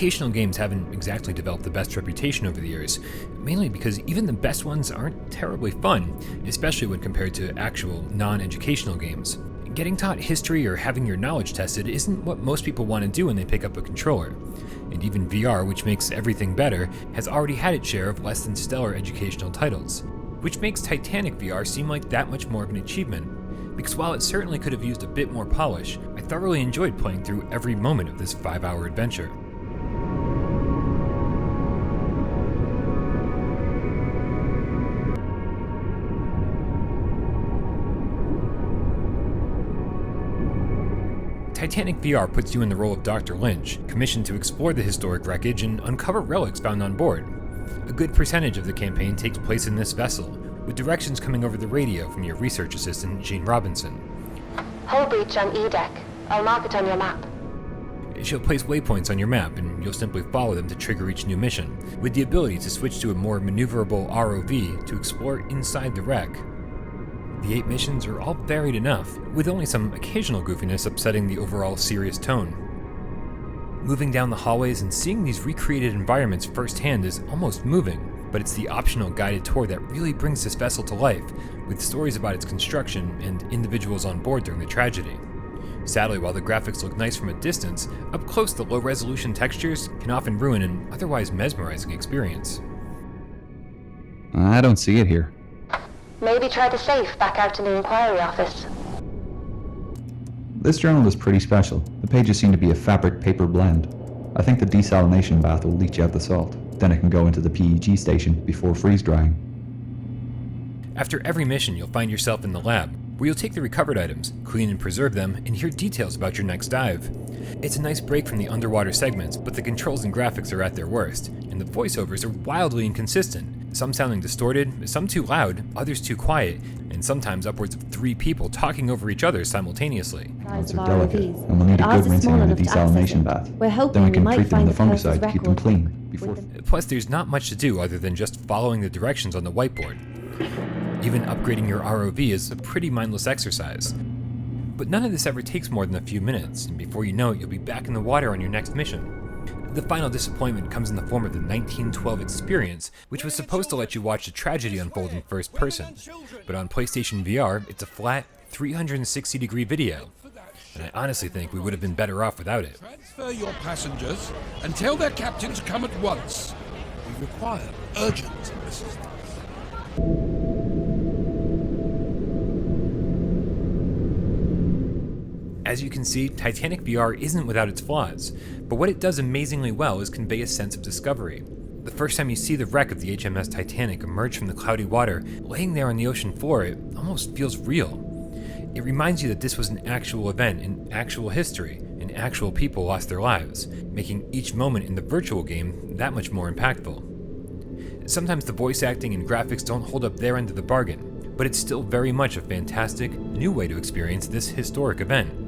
Educational games haven't exactly developed the best reputation over the years, mainly because even the best ones aren't terribly fun, especially when compared to actual non-educational games. Getting taught history or having your knowledge tested isn't what most people want to do when they pick up a controller. And even VR, which makes everything better, has already had its share of less than stellar educational titles, which makes Titanic VR seem like that much more of an achievement, because while it certainly could have used a bit more polish, I thoroughly enjoyed playing through every moment of this 5-hour adventure. Titanic VR puts you in the role of Dr. Lynch, commissioned to explore the historic wreckage and uncover relics found on board. A good percentage of the campaign takes place in this vessel, with directions coming over the radio from your research assistant, Jean Robinson. Hull breach on E-deck. I'll mark it on your map. She'll place waypoints on your map, and you'll simply follow them to trigger each new mission, with the ability to switch to a more maneuverable ROV to explore inside the wreck. The 8 missions are all varied enough, with only some occasional goofiness upsetting the overall serious tone. Moving down the hallways and seeing these recreated environments firsthand is almost moving, but it's the optional guided tour that really brings this vessel to life, with stories about its construction and individuals on board during the tragedy. Sadly, while the graphics look nice from a distance, up close the low-resolution textures can often ruin an otherwise mesmerizing experience. I don't see it here. Maybe try the safe back out in the inquiry office. This journal is pretty special. The pages seem to be a fabric paper blend. I think the desalination bath will leach out the salt. Then it can go into the PEG station before freeze drying. After every mission, you'll find yourself in the lab, where you'll take the recovered items, clean and preserve them, and hear details about your next dive. It's a nice break from the underwater segments, but the controls and graphics are at their worst, and the voiceovers are wildly inconsistent, some sounding distorted, some too loud, others too quiet, and sometimes upwards of 3 people talking over each other simultaneously. Plants are delicate, and we'll need a good rinsing in the desalination bath. Then we can treat them with the fungicide to keep them clean before... Plus, there's not much to do other than just following the directions on the whiteboard. Even upgrading your ROV is a pretty mindless exercise. But none of this ever takes more than a few minutes, and before you know it, you'll be back in the water on your next mission. The final disappointment comes in the form of the 1912 experience, which was supposed to let you watch the tragedy unfold in first person. But on PlayStation VR, it's a flat, 360-degree video. And I honestly think we would have been better off without it. Transfer your passengers and tell their captain to come at once. We require urgent assistance. As you can see, Titanic VR isn't without its flaws, but what it does amazingly well is convey a sense of discovery. The first time you see the wreck of the HMS Titanic emerge from the cloudy water, laying there on the ocean floor, it almost feels real. It reminds you that this was an actual event in actual history, and actual people lost their lives, making each moment in the virtual game that much more impactful. Sometimes the voice acting and graphics don't hold up their end of the bargain, but it's still very much a fantastic, new way to experience this historic event.